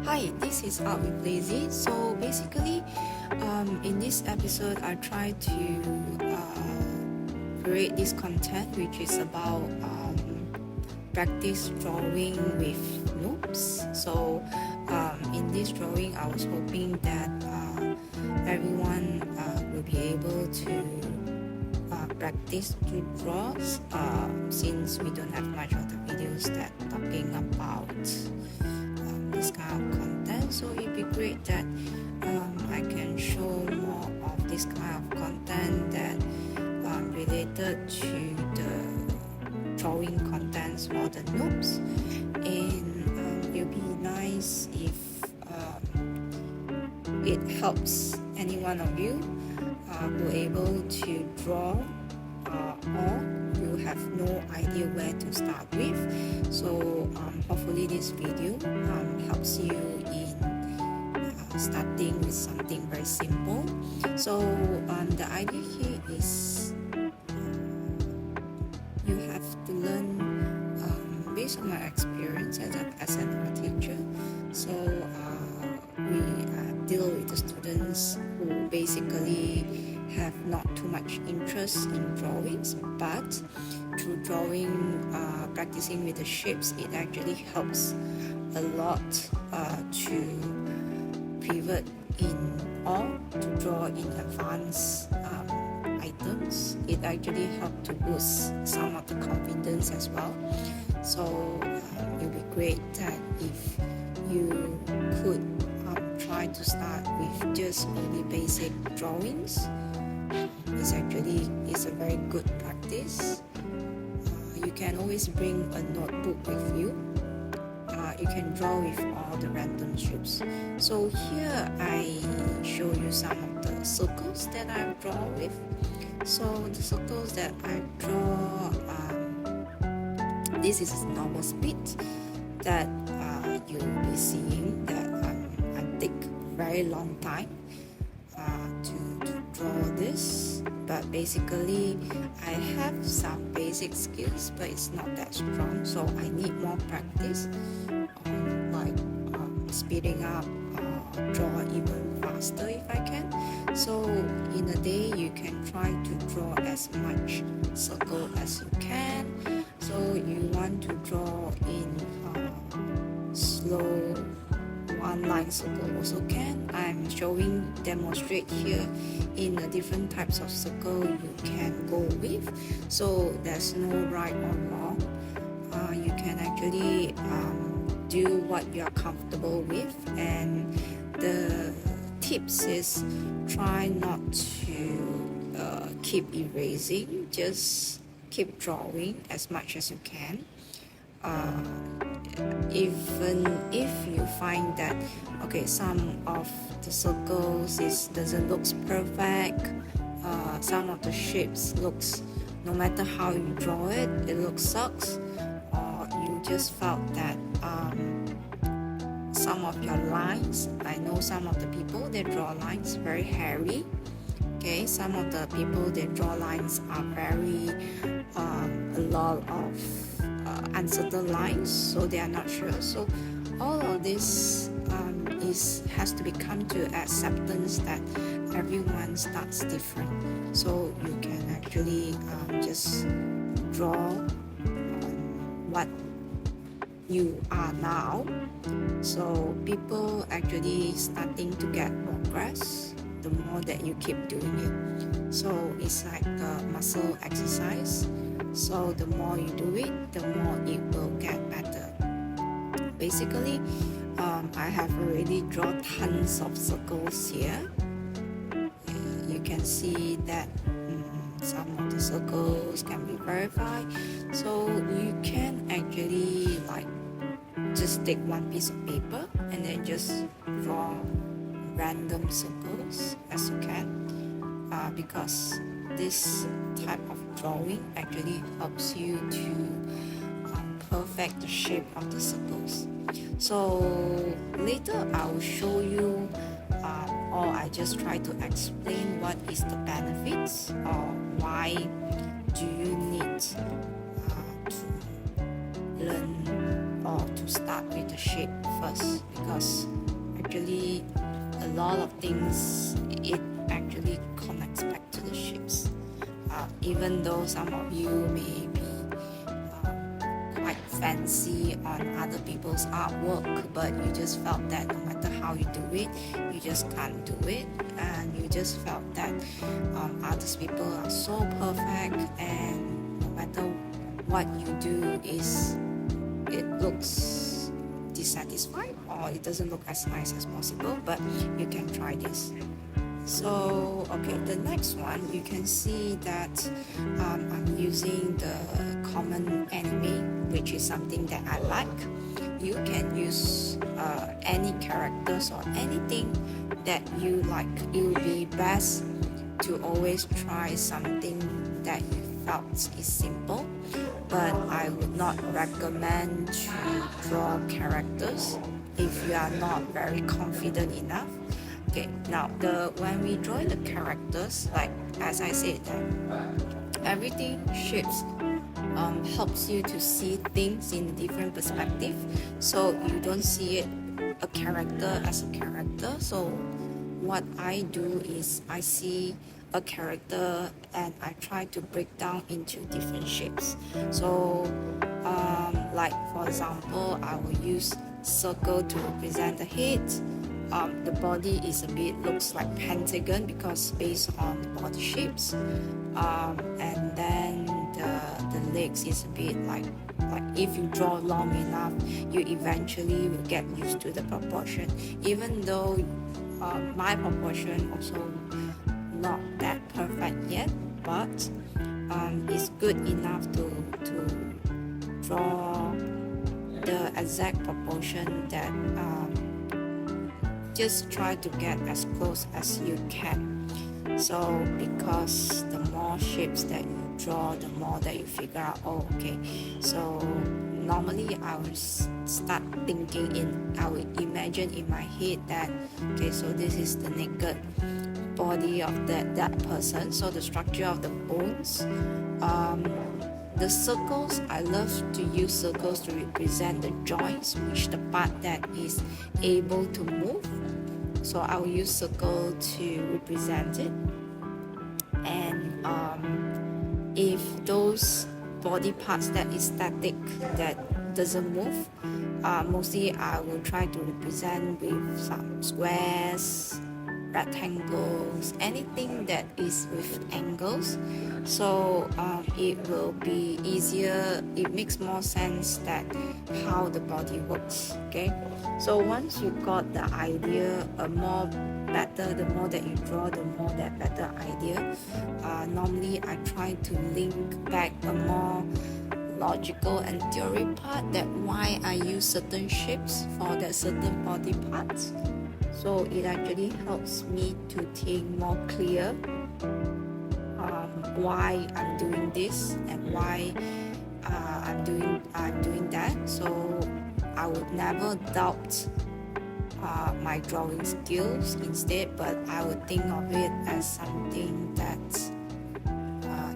Hi, this is Art with Lazy. So basically, in this episode, I try to create this content which is about practice drawing with noobs. So in this drawing, I was hoping that everyone will be able to practice to draw since we don't have much of the videos that talking about this kind of content. So it'd be great that I can show more of this kind of content that related to the drawing contents for the noobs, and it'll be nice if it helps any one of you who are able to draw or you have no idea where to start with. So hopefully this video helps you in starting with something very simple. So the idea here is you have to learn based on my experience as an art teacher. So we deal with the students who basically have not too much interest in drawings, but through drawing, practicing with the shapes, it actually helps a lot to pivot in or to draw in advanced items. It actually helps to boost some of the confidence as well. So it would be great that if you could try to start with just only basic drawings. It's a very good practice. You can always bring a notebook with you. You can draw with all the random shapes. So here I show you some of the circles that I draw with. So the circles that I draw, this is normal speed that you'll be seeing that I take very long time to draw this, but basically I have some basic skills, but it's not that strong, so I need more practice like speeding up, draw even faster if I can. So in a day you can try to draw as much circle as you can. So you want to draw in slow one line circle also can. I'm demonstrate here in the different types of circle you can go with. So there's no right or wrong. You can actually do what you are comfortable with, and the tips is try not to keep erasing, just keep drawing as much as you can. Even if you find that some of the circles doesn't look perfect, some of the shapes looks, no matter how you draw it looks sucks, or you just felt that some of your lines, I know some of the people they draw lines very hairy. Some of the people they draw lines are very a lot of uncertain lines, so they are not sure. So all of this has to become to acceptance that everyone starts different. So you can actually just draw what you are now. So people actually starting to get progress the more that you keep doing it. So it's like a muscle exercise. So the more you do it, the more it will get better. Basically, I have already drawn tons of circles here. You can see that some of the circles can be verified. So you can actually just take one piece of paper and then just draw random circles as you can, because this type of drawing actually helps you to perfect the shape of the circles. So later I will show you, or I just try to explain what is the benefits or why do you need to learn or to start with the shape first, because because actually a lot of things it actually connects back to the ships. Even though some of you may be quite fancy on other people's artwork, but you just felt that no matter how you do it, you just can't do it, and you just felt that other people are so perfect, and no matter what you do it looks dissatisfied or it doesn't look as nice as possible, but you can try this. So okay, the next one you can see that I'm using the common anime, which is something that I like. You can use any characters or anything that you like. It will be best to always try something that you felt is simple, but I would not recommend to draw characters if you are not very confident enough. Okay, now when we draw the characters, like as I said, that everything shapes helps you to see things in a different perspective, so you don't see it a character as a character. So what I do is I see a character and I try to break down into different shapes. So like for example, I will use circle to represent the head. The body is a bit looks like pentagon because based on the body shapes, and then the legs is a bit like if you draw long enough, you eventually will get used to the proportion. Even though my proportion also not that perfect yet, but it's good enough to draw the exact proportion that just try to get as close as you can. So because the more shapes that you draw, the more that you figure out, oh okay, so normally I will start thinking I will imagine in my head that okay, so this is the naked body of that person, so the structure of the bones. The circles, I love to use circles to represent the joints, which the part that is able to move. So I will use circle to represent it. And if those body parts that is static, that doesn't move, mostly I will try to represent with some squares, rectangles, anything that is with angles. So it will be easier, it makes more sense that how the body works. Okay, so once you got the idea, the more that you draw, the more that better idea. Normally I try to link back a more logical and theory part, that why I use certain shapes for that certain body parts. So it actually helps me to think more clear why I'm doing this and why I'm doing that. So I would never doubt my drawing skills instead, but I would think of it as something that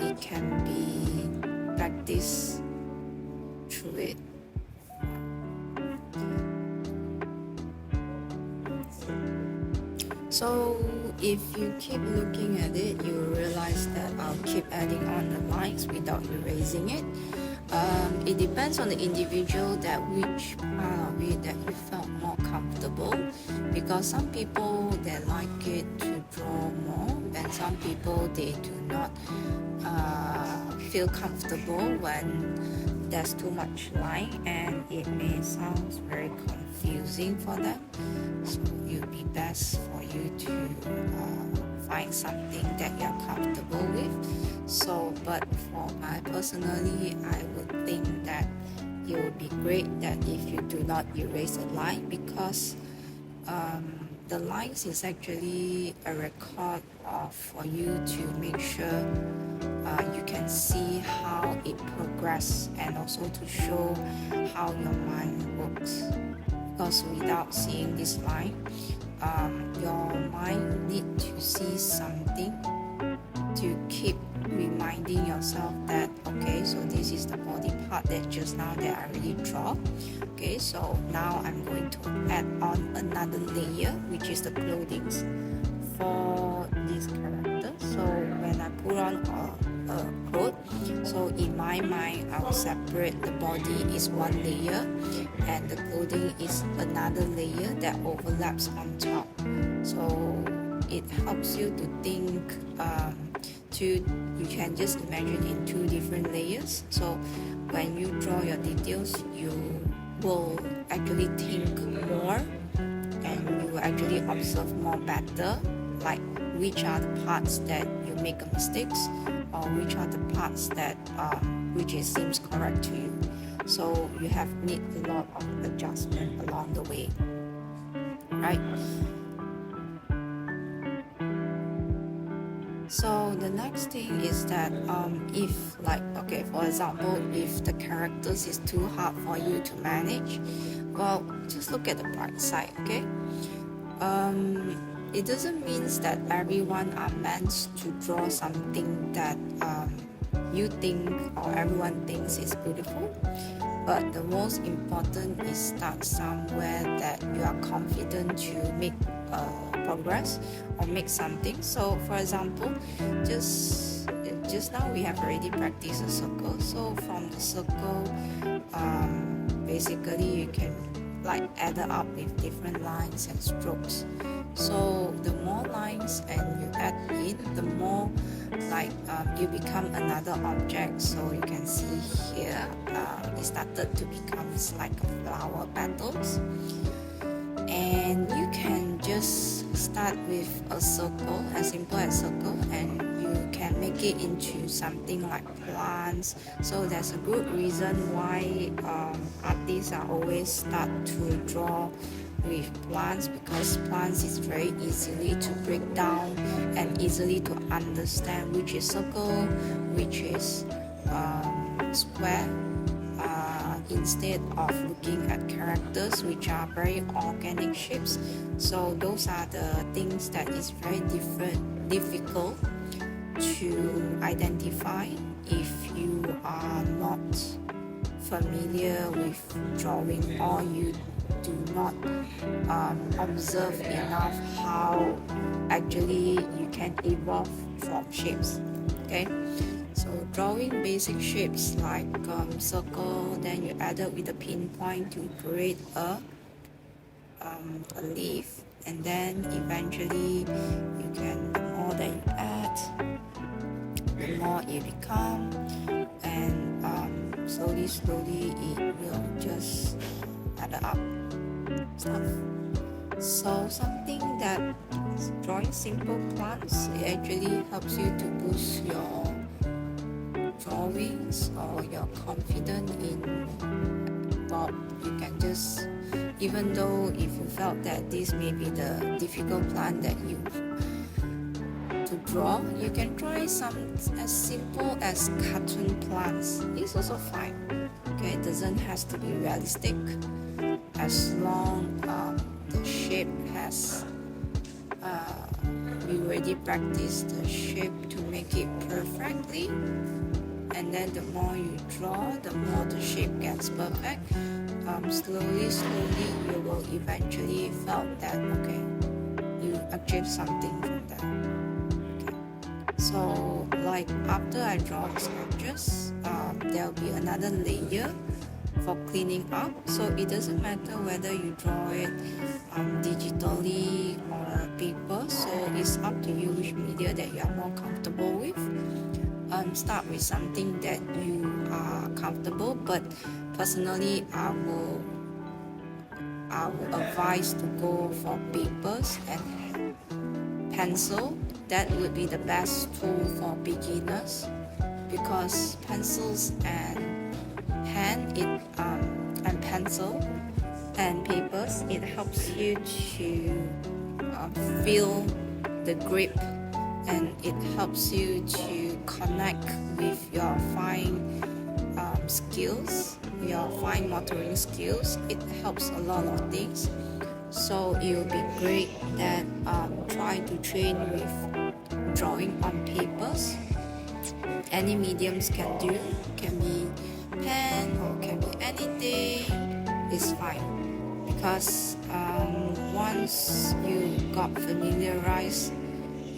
it can be practiced through it. So if you keep looking at it, you will realize that I'll keep adding on the lines without erasing it. It depends on the individual that which part of it that you felt more comfortable, because some people they like it to draw more, and some people they do not feel comfortable when there's too much line and it may sound very confusing for them. So it would be best for you to find something that you're comfortable with. So but for my personally, I would think that it would be great that if you do not erase a line, because the lines is actually a record for you to make sure you can see how it progresses, and also to show how your mind works. Because without seeing this line, your mind need to see something to keep reminding yourself that okay, so this is the body part that just now that I already draw. Okay, so now I'm going to add on another layer, which is the clothing for this character. So when I put on a cloth, so in my mind I will separate the body is one layer and the clothing is another layer that overlaps on top. So it helps you to think you can just imagine in two different layers. So when you draw your details, you will actually think more and you will actually observe more better, like which are the parts that you make mistakes or which are the parts that which seems correct to you. So you have need a lot of adjustment along the way, right? So the next thing is that if like okay, for example, if the characters is too hard for you to manage, well, just look at the bright side. Okay, it doesn't mean that everyone are meant to draw something that you think or everyone thinks is beautiful, but the most important is start somewhere that you are confident to make progress or make something. So for example, just now we have already practiced a circle. So from the circle, basically you can like add up with different lines and strokes. So the more lines and you add in, the more like you become another object. So you can see here it started to become like a flower petals, and you can just start with a circle, as simple as circle, and you can make it into something like plants. So there's a good reason why artists are always start to draw with plants, because plants is very easily to break down and easily to understand which is circle, which is square, instead of looking at characters which are very organic shapes. So those are the things that is very difficult to identify if you are not familiar with drawing or you do not observe enough how actually you can evolve from shapes. Okay, so drawing basic shapes like circle, then you add it with a pinpoint to create a leaf, and then eventually you can, the more that you add, the more it become, and slowly it will just add up stuff. So something that drawing simple plants, it actually helps you to boost your drawings or your confidence in what you can just, even though if you felt that this may be the difficult plant that you to draw, you can try some as simple as cartoon plants. It's also fine. Okay, it doesn't have to be realistic, as long the shape has you already practiced the shape to make it perfectly, and then the more you draw, the more the shape gets perfect. Slowly you will eventually felt that okay, you achieve something from that. Okay, so like after I draw the sketches, there will be another layer for cleaning up. So it doesn't matter whether you draw it digitally or paper, so it's up to you which media that you are more comfortable with. Start with something that you are comfortable, but personally I will advise to go for papers and pencil. That would be the best tool for beginners, because pencils and and pencil and papers, it helps you to feel the grip, and it helps you to connect with your fine skills, your fine motoring skills. It helps a lot of things. So it will be great that try to train with drawing on papers any mediums can do, can be pen or can be anything, is fine. Because once you got familiarized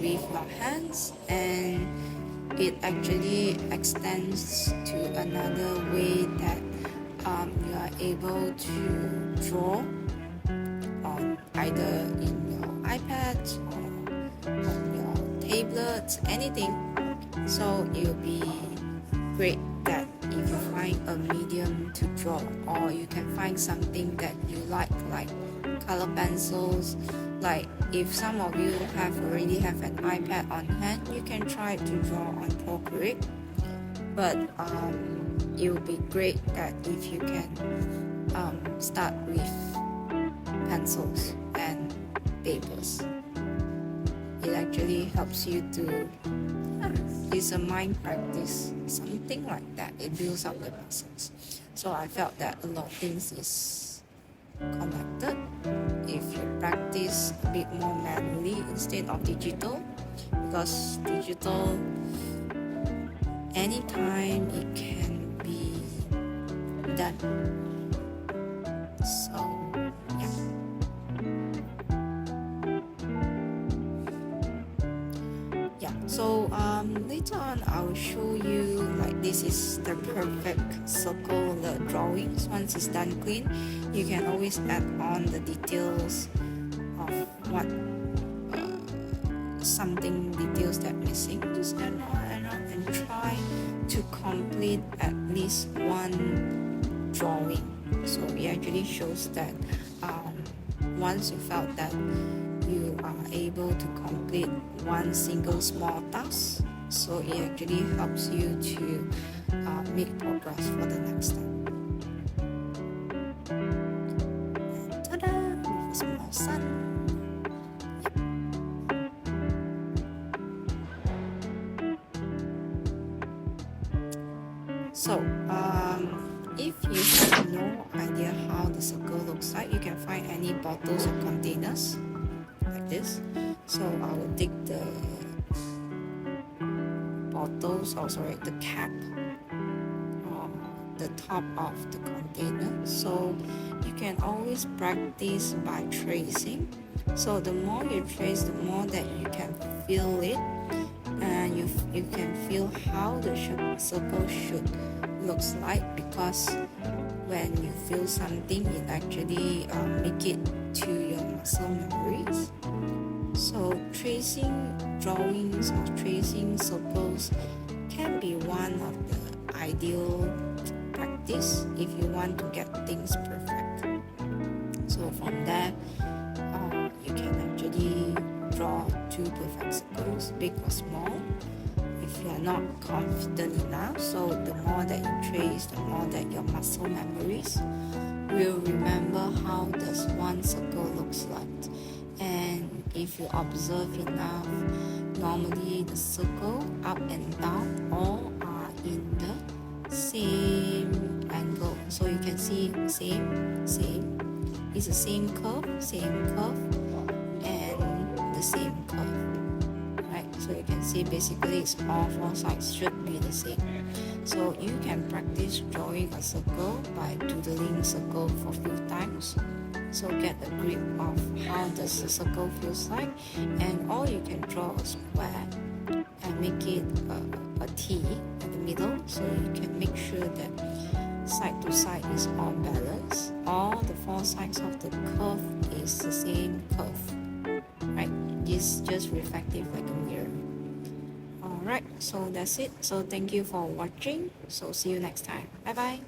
with your hands, and it actually extends to another way that you are able to draw on either in your iPad or on your tablet, anything. So it'll be great that if you find a medium to draw, or you can find something that you like color pencils. Like if some of you already have an iPad on hand, you can try to draw on Procreate. But it would be great that if you can start with pencils and papers. It actually helps you to it's a mind practice, something like that. It builds up the muscles. So I felt that a lot of things is connected. If you practice a bit more manually instead of digital, because digital anytime it can be done. So so later on I will show you, like, this is the perfect circle, the drawings. Once it's done clean, you can always add on the details of what something details that missing. Just add on and try to complete at least one drawing. So it actually shows that once you felt that you are able to complete one single small task, so it actually helps you to make progress for the next step. And ta-da! With a small sun. Yep. So if you have no idea how the circle looks like, you can find any bottles or containers like this. So I will take the bottles, the cap on the top of the container. So you can always practice by tracing. So the more you trace, the more that you can feel it, and you can feel how the circle should looks like, because when you feel something, it actually make it to your muscle memories. So tracing drawings or tracing circles can be one of the ideal practice if you want to get things perfect. So from there, you can actually draw 2 perfect circles, big or small, if you are not confident enough. So the more that you trace, the more that your muscle memories will remember how does one circle looks like. And if you observe enough, normally the circle up and down all are in the same angle. So you can see same. It's the same curve, and the same curve. Right? So you can see basically it's all 4 sides should be the same. So you can practice drawing a circle by doodling circle for a few times. So get a grip of how does the circle feels like, and or you can draw a square and make it a T at the middle, so you can make sure that side to side is all balanced. All the 4 sides of the curve is the same curve, right? It's just reflective like a mirror. Alright, so that's it. So thank you for watching. So see you next time. Bye bye.